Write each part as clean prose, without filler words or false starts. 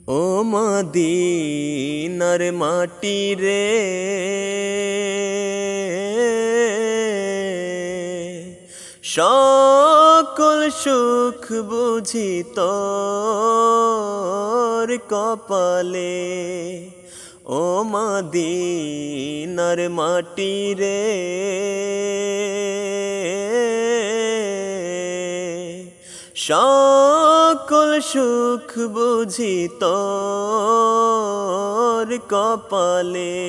ও মদিনার মাটি রে, সকল সুখ বুঝি তোর কপালে। ও মদিনার মাটি রে, সকল সুখ বুঝি তোর কপালে।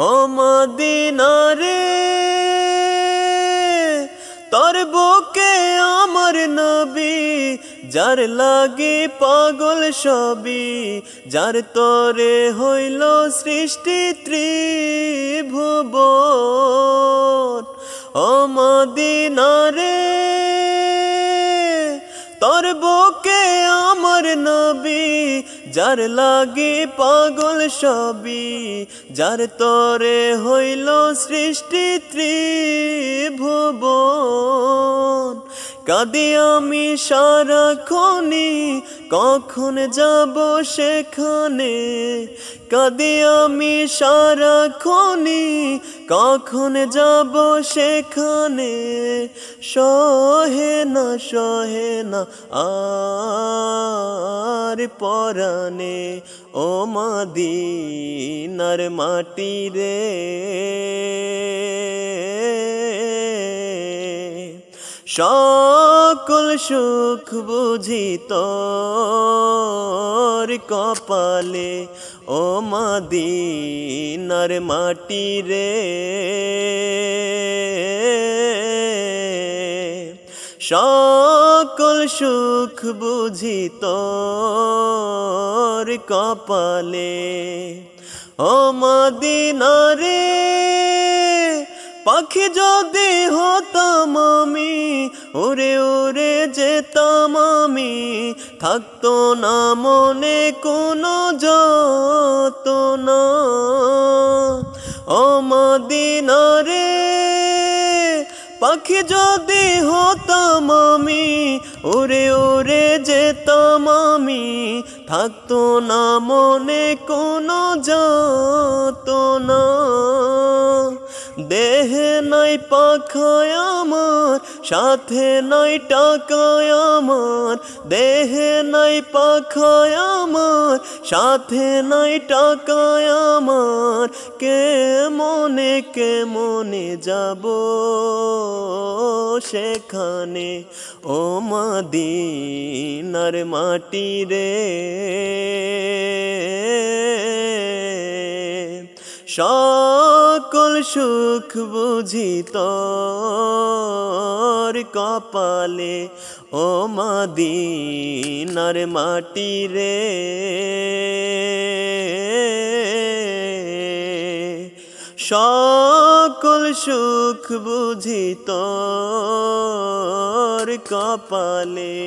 ও মদিনা রে, তোর বুকে আমার নবী, যার লাগি পাগল সবই, যার তরে হইল সৃষ্টি ত্রিভুবন। ও মদিনা রে, তোর বুকে আমার নবী, যার লাগি পাগল সবই, যার তরে হইল সৃষ্টি ত্রিভুবন। কাঁদি আমি সারাক্ষণই, কখন যাব সেখানে। কাঁদি আমি সারাক্ষণই, কখন যাব সেখানে। সহে না আর পরাণে। ও মদিনার মাটি রে, সকল সুখ বুঝি তোর কপালে। ও মদিনার মাটি রে, সকল সুখ বুঝি তোর কপালে। ও মদিনা রে, পাখি যদি হতাম আমি, উড়ে উড়ে যেতাম আমি, থাকতো না মনে কোনো যন্ত্রণা। ও মদিনা রে, পাখি যদি হতাম আমি, উড়ে উড়ে যেতাম আমি, থাকতো না মনে কোনো যন্ত্রণা। দেহে নাই পাখায় আমার, সাথে নাই টাকায় আমার। দেহে নাই পাখায় আমার, সাথে নাই টাকায় আমার। কে মনে যাব সেখানে। ও মদিনার মাটি রে, সকল সুখ বুঝি তোর কপালে। ও মদিনার মাটি রে, সকল সুখ বুঝি তোর কপালে।